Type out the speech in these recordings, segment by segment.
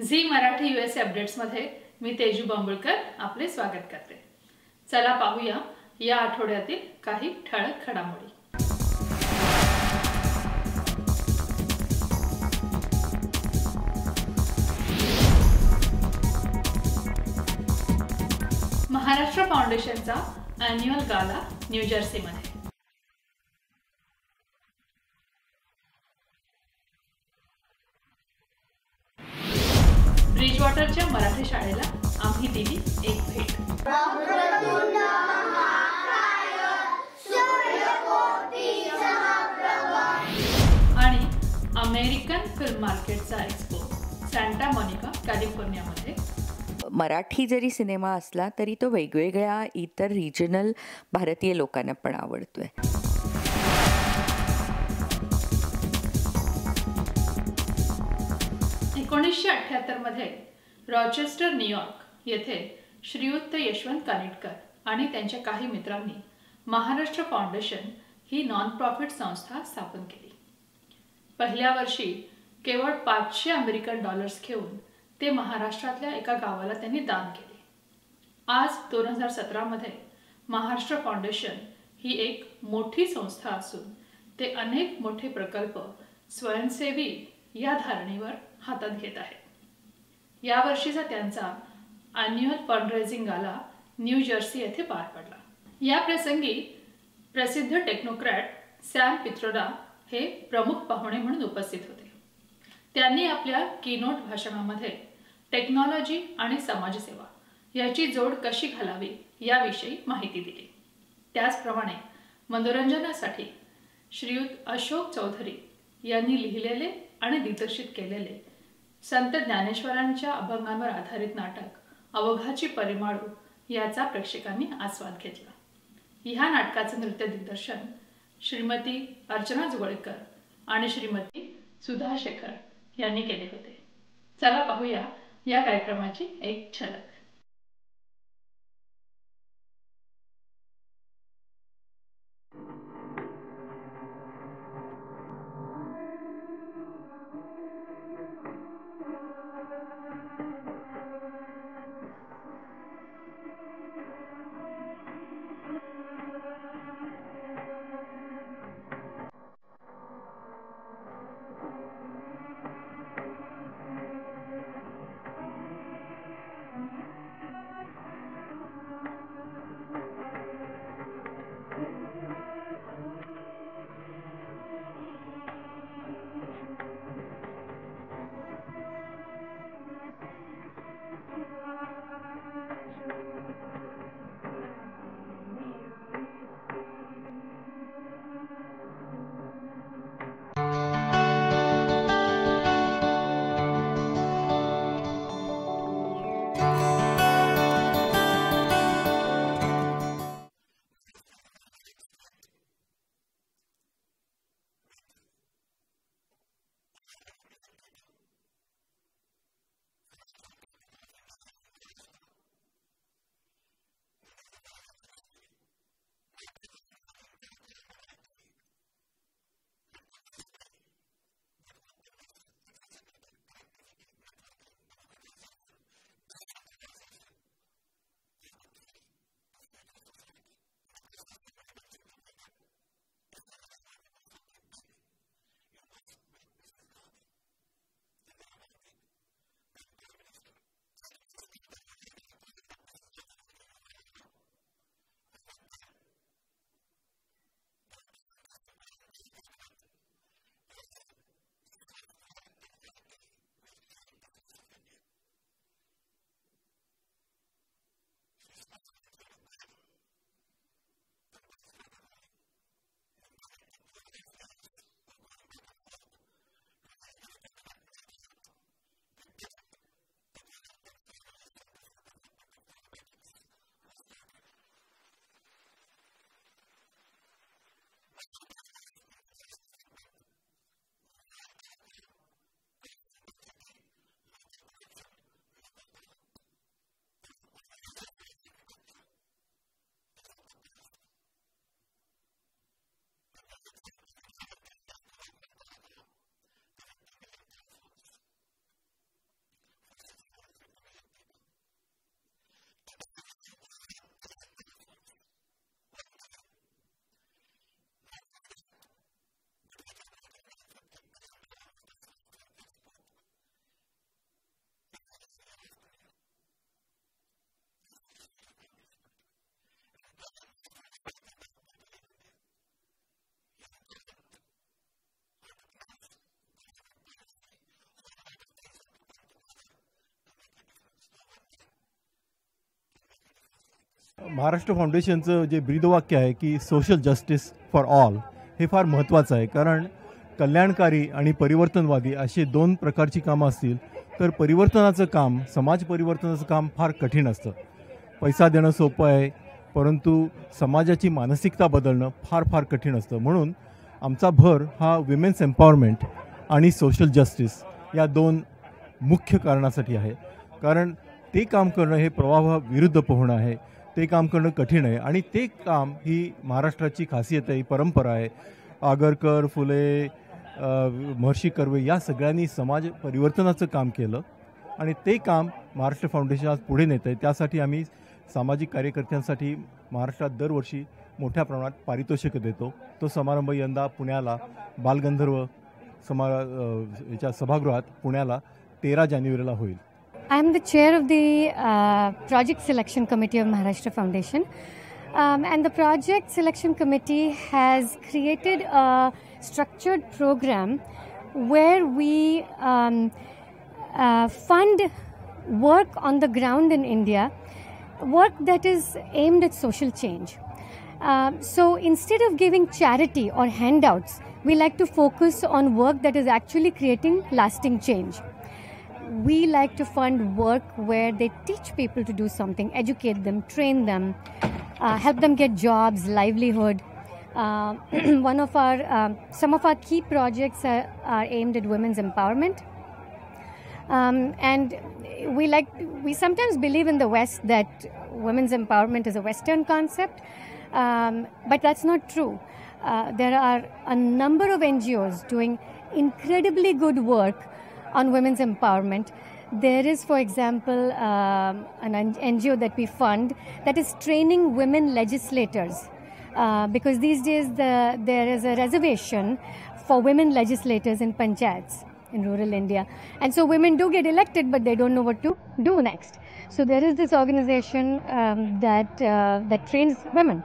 Zee Marathi US अपडेट्समध्ये मी तेजू बांबुळकर आपले स्वागत करते। चला पाहूया या आठवड्यातील काही ठळक घडामोडी। महाराष्ट्र फाउंडेशनचा ॲन्युअल गाला न्यू जर्सीमध्ये। ब्रिजवॉटरच्या मराठी शाळेला आम्ही दिली एक भेट। आणि अमेरिकन फिल्म मार्केटचा एक्सपो सॅन्टा मोनिका कॅलिफोर्नियामध्ये। मराठी जरी सिनेमा असला तरी तो वेगवेगळ्या इतर रिजनल भारतीय लोकांना पण आवडतोय। 1978 मध्ये रॉचेस्टर न्यूयॉर्क येथे श्रीयुत यशवंत कानिटकर आणि त्यांच्या काही मित्रांनी महाराष्ट्र फाउंडेशन ही नॉन प्रॉफिट संस्था स्थापन केली। पहिल्या वर्षी केवळ $500 घेऊन ते महाराष्ट्रातल्या एका गावाला त्यांनी दान केले। आज 2017 मध्ये महाराष्ट्र फाउंडेशन ही एक मोठी संस्था असून ते अनेक मोठे प्रकल्प स्वयंसेवी या धारणेवर हातात घेत आहे। या वर्षीचा त्यांचा ॲन्युअल फंडरेझिंग गाला न्यू जर्सी येथे पार पडला। या प्रसंगी प्रसिद्ध टेक्नोक्रॅट सॅम पित्रोदा हे प्रमुख पाहुणे म्हणून उपस्थित होते। त्यांनी आपल्या कीनोट भाषणामध्ये टेक्नॉलॉजी आणि समाजसेवा याची जोड कशी घालावी याविषयी माहिती दिली। त्याचप्रमाणे मनोरंजनासाठी श्रीयुत अशोक चौधरी यांनी लिहिलेले आणि दिग्दर्शित केलेले संत ज्ञानेश्वरांच्या अभंगांवर आधारित नाटक अवघाची परिमाळू याचा प्रेक्षकांनी आस्वाद घेतला। ह्या नाटकाचे नृत्य दिग्दर्शन श्रीमती अर्चना जुगळेकर आणि श्रीमती सुधा शेखर यांनी केले होते। चला पाहूया या कार्यक्रमाची एक झलक। महाराष्ट्र फाउंडेशनचं जे ब्रीदवाक्य आहे की सोशल जस्टिस फॉर ऑल हे फार महत्त्वाचं आहे. कारण कल्याणकारी आणि परिवर्तनवादी असे 2 प्रकारची कामं असतील तर परिवर्तनाचं काम, समाज परिवर्तनाचं काम फार कठीण असतं. पैसा देणं सोपं आहे, परंतु समाजाची मानसिकता बदलणं फार फार कठीण असतं. म्हणून आमचा भर हा विमेन्स एम्पॉवरमेंट आणि सोशल जस्टिस या 2 मुख्य कारणासाठी आहे. कारण ते काम करणं हे प्रवाहाविरुद्ध पोहणं आहे. ते काम करणं कठीण आहे आणि ते काम ही महाराष्ट्राची खासियत आहे, ही परंपरा आहे. आगरकर, फुले, महर्षी कर्वे या सगळ्यांनी समाज परिवर्तनाचं काम केलं आणि ते काम महाराष्ट्र फाउंडेशन आज पुढे नेत आहे. त्यासाठी आम्ही सामाजिक कार्यकर्त्यांसाठी महाराष्ट्रात दरवर्षी मोठ्या प्रमाणात पारितोषिकं देतो. तो समारंभ यंदा पुण्याला बालगंधर्व याच्या सभागृहात पुण्याला 13 जानेवारीला होईल. I am the chair of the Project Selection Committee of Maharashtra Foundation. And the Project Selection Committee has created a structured program where we fund work on the ground in India, work that is aimed at social change. So instead of giving charity or handouts, we like to focus on work that is actually creating lasting change. We like to fund work where they teach people to do something, educate them, train them, help them get jobs, livelihood. Some of our key projects are aimed at women's empowerment. And we sometimes believe in the West that women's empowerment is a Western concept, but that's not true. There are a number of NGOs doing incredibly good work on women's empowerment. There is, for example, an NGO that we fund that is training women legislators, because these days there is a reservation for women legislators in panchayats in rural India, and so women do get elected but they don't know what to do next. So there is this organization that trains women.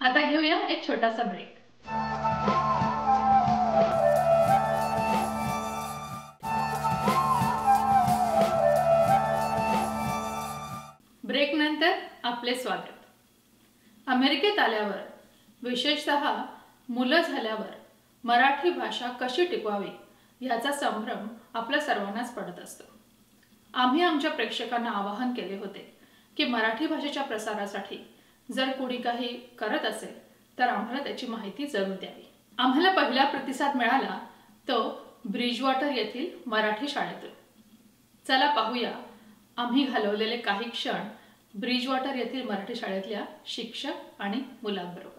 आता घेऊया एक छोटासा break. Break नंतर आपले स्वागत. अमेरिकेत आल्यावर, विशेषतः मुलं झाल्यावर मराठी भाषा कशी टिकवावी याचा संभ्रम आपल्या सर्वांनाच पडत असतो. आम्ही आमच्या प्रेक्षकांना आवाहन केले होते की मराठी भाषेच्या प्रसारासाठी जर कोणी काही करत असेल तर आम्हाला त्याची माहिती जरूर द्यावी. आम्हाला पहिला प्रतिसाद मिळाला तो ब्रिजवॉटर येथील मराठी शाळेतून. चला पाहूया आम्ही घालवलेले काही क्षण ब्रिजवॉटर येथील मराठी शाळेतल्या शिक्षक आणि मुलांबरोबर.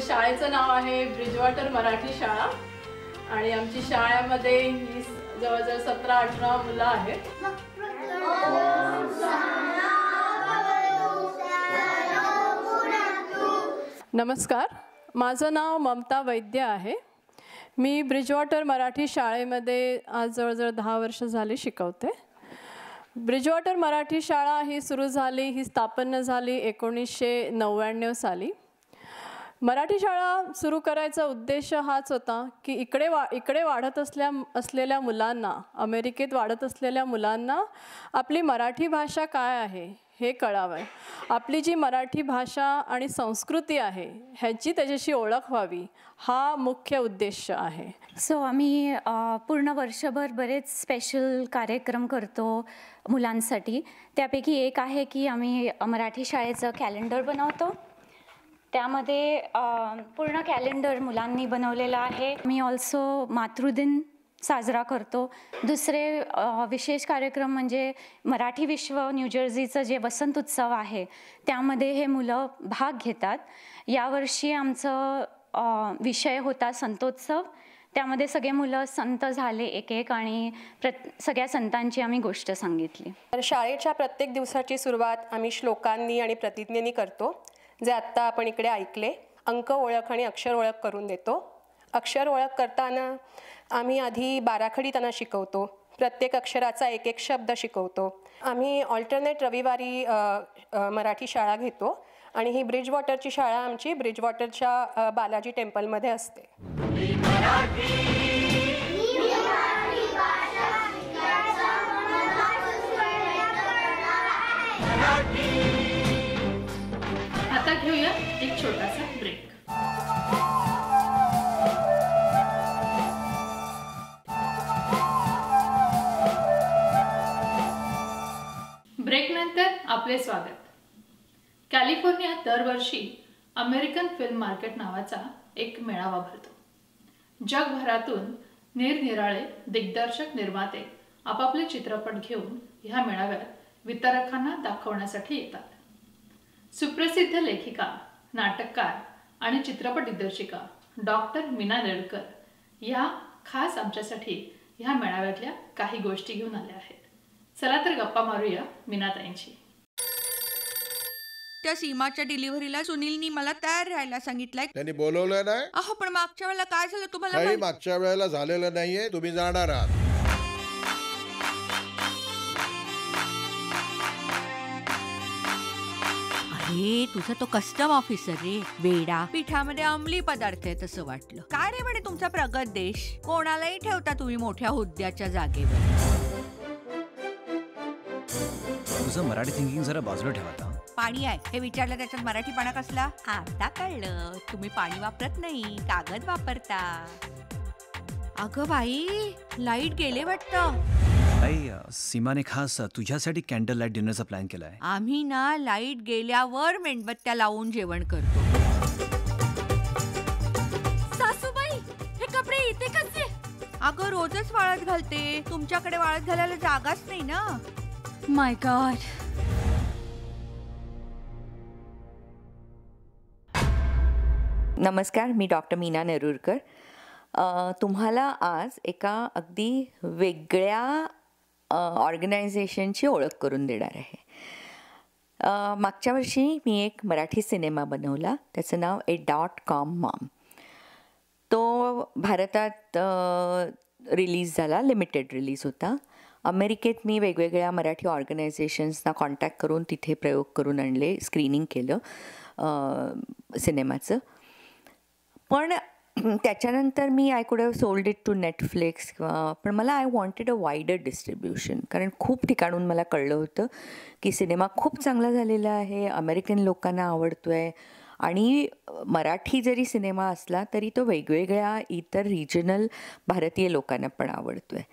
शाळेचं नाव आहे ब्रिजवॉटर मराठी शाळा आणि आमची शाळेमध्ये ही जवळजवळ 17-18 मुलं आहेत. नमस्कार, माझं नाव ममता वैद्य आहे. मी ब्रिजवॉटर मराठी शाळेमध्ये आज जवळजवळ 10 वर्ष झाली शिकवते. ब्रिजवॉटर मराठी शाळा ही सुरू झाली, ही स्थापना झाली 1999 साली. मराठी शाळा सुरू करायचा उद्देश हाच होता की इकडे वाढत असलेल्या मुलांना, अमेरिकेत वाढत असलेल्या मुलांना आपली मराठी भाषा काय आहे हे कळावं. आपली जी मराठी भाषा आणि संस्कृती आहे ह्याची त्याच्याशी ओळख व्हावी, हा मुख्य उद्देश आहे. सो आम्ही पूर्ण वर्षभर बरेच स्पेशल कार्यक्रम करतो मुलांसाठी. त्यापैकी एक आहे की आम्ही मराठी शाळेचं कॅलेंडर बनवतो. त्यामध्ये पूर्ण कॅलेंडर मुलांनी बनवलेलं आहे. मी ऑल्सो मातृदिन साजरा करतो. दुसरे विशेष कार्यक्रम म्हणजे मराठी विश्व न्यूजर्सीचं जे वसंत उत्सव आहे त्यामध्ये हे मुलं भाग घेतात. यावर्षी आमचं विषय होता संतोत्सव. त्यामध्ये सगळे मुलं संत झाले एक आणि सगळ्या संतांची आम्ही गोष्ट सांगितली. तर शाळेच्या प्रत्येक दिवसाची सुरुवात आम्ही श्लोकांनी आणि प्रतिज्ञेनी करतो, जे आत्ता आपण इकडे ऐकले. अंक ओळख आणि अक्षर ओळख करून देतो. अक्षर ओळख करताना आम्ही आधी बाराखडी त्यांना शिकवतो. प्रत्येक अक्षराचा एक शब्द शिकवतो. आम्ही ऑल्टरनेट रविवारी मराठी शाळा घेतो आणि ही ब्रिजवॉटरची शाळा आमची ब्रिजवॉटरच्या बालाजी टेम्पलमध्ये असते. आता घेऊया एक छोटासा ब्रेक. ब्रेकनंतर आपले स्वागत. कॅलिफोर्नियात दरवर्षी अमेरिकन फिल्म मार्केट नावाचा एक मेळावा भरतो. जगभरातून निरनिराळे दिग्दर्शक निर्माते आपापले चित्रपट घेऊन ह्या मेळाव्यात वितरकांना दाखवण्यासाठी येतात. सुप्रसिद्ध लेखिका, नाटककार आणि चित्रपट दिग्दर्शिका डॉक्टर मीना नेरुरकर ह्या खास आमच्यासाठी ह्या मेळाव्यातल्या काही गोष्टी घेऊन आल्या आहेत. चला तर गप्पा मारूया मीनाताईंची. त्या सीमाच्या डिलिव्हरीला सुनीलनी मला तयार राहायला सांगितलंय. त्यांनी बोलवलं नाही. अहो पण मागच्या वेळेला काय झालं तुम्हाला? काही मागच्या वेळेला झालेलं नाहीये. तुम्ही जाणार आहात. अरे तुझा तो कस्टम ऑफिसर रे वेडा. पिठामध्ये अंमली पदार्थ आहे तसं वाटलं. काय रे म्हणे तुमचा प्रगत देश. कोणालाही ठेवता तुम्ही मोठ्या हुद्द्याच्या जागेवर. तुझं मराठी थिंकिंग जरा बाजूला ठेवा. पाणी आहे हे विचारलं त्याच्यात मराठीपणा कसला? आता कळलं. तुम्ही पाणी वापरत नाही, कागद वापरता. अगं बाई लाईट गेले वाटतं. आई सीमाने खास तुझ्यासाठी कॅन्डल लाईट डिनरचा प्लॅन केलाय. आम्ही ना लाईट गेल्यावर मेणबत्त्या लावून जेवण करतो. सासूबाई हे कपडे इथे कसे? अगं रोजच वाळत घालते. तुमच्याकडे वाळत घालायला जागाच नाही ना. माय गॉड. नमस्कार, मी डॉक्टर मीना नेरुरकर. तुम्हाला आज एका अगदी वेगळ्या ऑर्गनायझेशनची ओळख करून देणार आहे. मागच्या वर्षी मी एक मराठी सिनेमा बनवला. त्याचं नाव A.com मॉम. तो भारतात रिलीज झाला, लिमिटेड रिलीज होता. अमेरिकेत मी वेगवेगळ्या मराठी ऑर्गनायझेशन्सना कॉन्टॅक्ट करून तिथे प्रयोग करून आणले, स्क्रीनिंग केलं सिनेमाचं. पण त्याच्यानंतर मी I could have sold it to Netflix पण मला I wanted a wider distribution. कारण खूप ठिकाणून मला कळलं होतं की सिनेमा खूप चांगला झालेला आहे, अमेरिकन लोकांना आवडतो आहे आणि मराठी जरी सिनेमा असला तरी तो वेगवेगळ्या इतर रिजनल भारतीय लोकांना पण आवडतो आहे.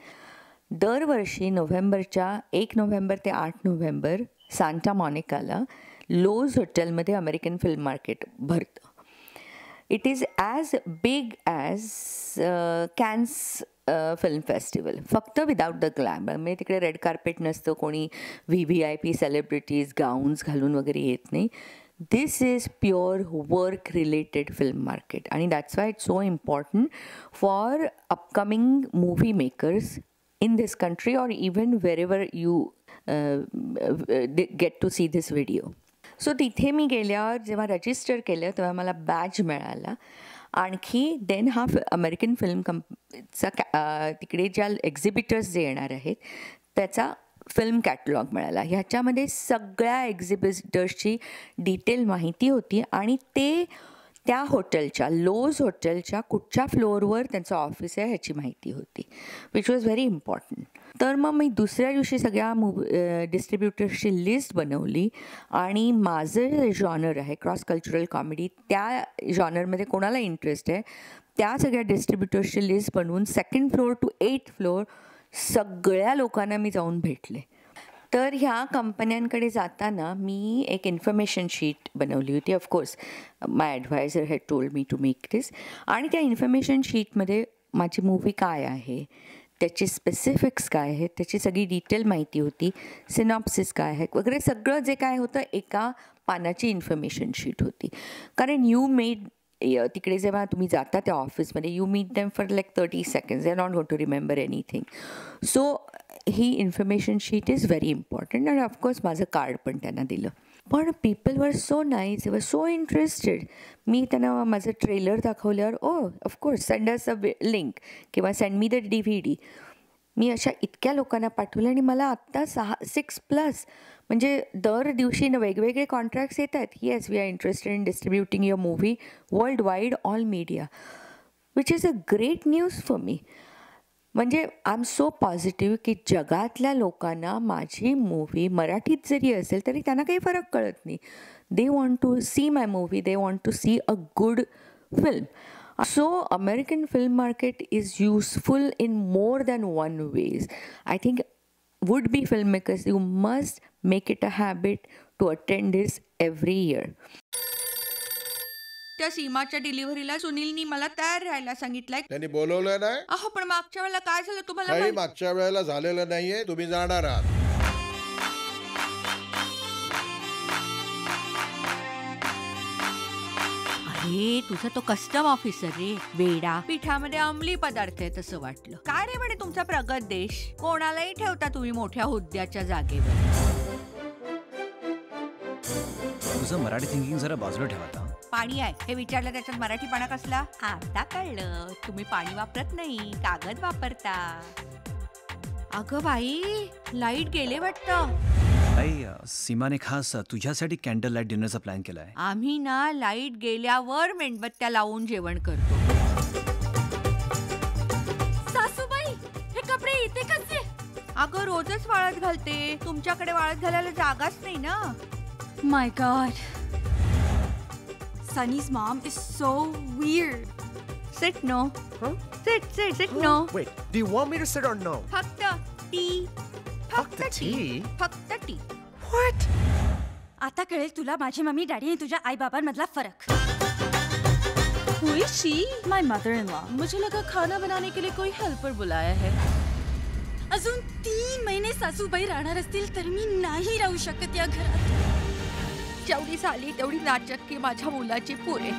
दरवर्षी नोव्हेंबरच्या 1 नोव्हेंबर ते 8 नोव्हेंबर सांता मॉनिकाला लोज हॉटेलमध्ये अमेरिकन फिल्म मार्केट भरतं. It is as big as Cannes film festival, फक्त विदाउट द ग्लॅमर. म्हणजे तिकडे रेड कार्पेट नसतं, कोणी VVIP सेलिब्रिटीज गाऊन्स घालून वगैरे येत नाही. This is pure work related film market आणि that's why it's so important for upcoming movie makers in this country or even wherever you get to see this video. So तिथे मी गेल्यावर जेव्हा register केलं तेव्हा मला बॅज मिळाला. आणखी then हा अमेरिकन फिल्म चा तिकडे ज्या एक्झिबिटर्स जे येणार आहेत त्याचा फिल्म कॅटलॉग मिळाला. ह्याच्यामध्ये सगळ्या एक्झिबिटर्सची डिटेल माहिती होती आणि ते त्या हॉटेलच्या, लोज हॉटेलच्या कुठच्या फ्लोअरवर त्यांचं ऑफिस आहे ह्याची माहिती होती, विच वॉज व्हेरी इम्पॉर्टंट. तर मग मी दुसऱ्या दिवशी सगळ्या डिस्ट्रीब्युटर्सची लिस्ट बनवली आणि माझं जे जॉनर आहे क्रॉस कल्चरल कॉमेडी, त्या जॉनरमध्ये कोणाला इंटरेस्ट आहे त्या सगळ्या डिस्ट्रीब्युटर्सची लिस्ट बनवून 2nd floor to 8th floor सगळ्या लोकांना मी जाऊन भेटले. तर ह्या कंपन्यांकडे जाताना मी एक इन्फॉर्मेशन शीट बनवली होती. Of course my adviser had told me to make this. आणि त्या इन्फॉर्मेशन शीटमध्ये माझी मूव्ही काय आहे, त्याचे स्पेसिफिक्स काय आहेत, त्याची सगळी डिटेल माहिती होती, सिनॉप्सिस काय आहे वगैरे सगळं जे काय होतं एका पानाची इन्फॉर्मेशन शीट होती. कारण यू मेड तिकडे जेव्हा तुम्ही जाता त्या ऑफिसमध्ये you meet them for like 30 seconds. They are not going to remember anything. So the information sheet is very important. आणि ऑफकोर्स माझं कार्ड पण त्यांना दिलं. पण people were so nice, were so interested. मी त्यांना माझं ट्रेलर दाखवल्यावर of course send us a link किंवा सेंड मी द DVD. मी अशा इतक्या लोकांना पाठवलं आणि मला आत्ता 6+ म्हणजे दर दिवशी वेगवेगळे कॉन्ट्रॅक्ट्स येत आहेत. Yes, we are interested in distributing your movie world wide, all media, which is a great news for me. म्हणजे आय एम सो पॉझिटिव्ह की जगातल्या लोकांना माझी मूव्ही मराठीत जरी असेल तरी त्यांना काही फरक कळत नाही. They want to see my movie, they want to see a good film. So American film market is useful in more than one ways. I think would-be filmmakers, you must make it a habit to attend this every year. त्या सीमाच्या डिलिव्हरीला सुनीलनी मला तयार राहायला सांगितलंय. त्यांनी बोलवलं नाही. अहो पण मागच्या वेळेला काय झालं तुम्हाला काही मागच्या वेळेला झालेलं नाहीये, तुम्ही जाणार आहात. अरे तुझा तो कस्टम ऑफिसर रे वेडा, पिठामध्ये अंमली पदार्थ आहे तसं वाटलं. काय रे म्हणे तुमचा प्रगत देश, कोणालाही ठेवता तुम्ही मोठ्या हुद्द्याच्या जागेवर. तुझं मराठी थिंकिंग जरा बाजूला ठेवा. पाणी आहे हे विचारलं त्याच्यात मराठीपणा कसला. आता कळलं, तुम्ही पाणी वापरत नाही कागद वापरता. अगं बाई लाईट गेले वाटतं. आई, सीमाने खास तुझ्यासाठी कॅन्डल लाईट डिनरचा प्लॅन केलाय. आम्ही ना लाईट गेल्यावर मेणबत्त्या लावून जेवण करतो. सासूबाई हे कपडे इथे कसे. अगं रोजच वाळत घालते, तुमच्याकडे वाळत घालायला जागाच नाही ना. माय God, Sunny's mom is so weird. Sit no. Huh? Sit no. Wait, do you want me to sit or no? फक्त टी. फक्त tea? फक्त टी. What? आता कळेल तुला माझी मम्मी डॅडी आणि तुझ्या आई बाबांमधला फरक. Who is she? My mother-in-law. मुझे लगा खाना बनाने के लिए कोई हेल्पर बुलाया है. अजून 3 महिने सासूबाई राहणार असतील तर मी नाही राहू शकत या घरात. जेवढी झाली तेवढी नाचक की माझ्या मुलाची पुरे.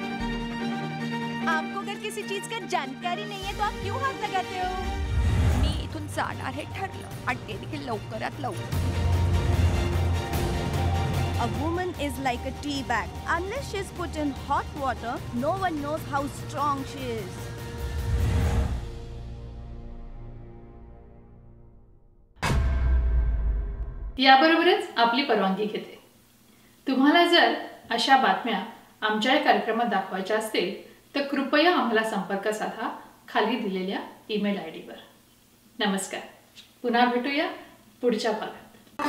आपको अगर किसी चीज का जानकारी नहीं है तो आप क्यों हाथ लगाते हो. मी इथून जाणार हे ठरलं आणि ते देखील लवकरात लवकर. A woman is like a tea bag. Unless she is put in hot water, no one knows how strong she is. याबरोबरच आपली परवानगी घेते. तुम्हाला जर अशा बातम्या आमच्या कार्यक्रमात दाखवायच्या असतील तर कृपया आम्हाला संपर्क साधा खाली दिलेल्या ईमेल ID वर. नमस्कार. पुन्हा भेटूया पुढच्या भागात.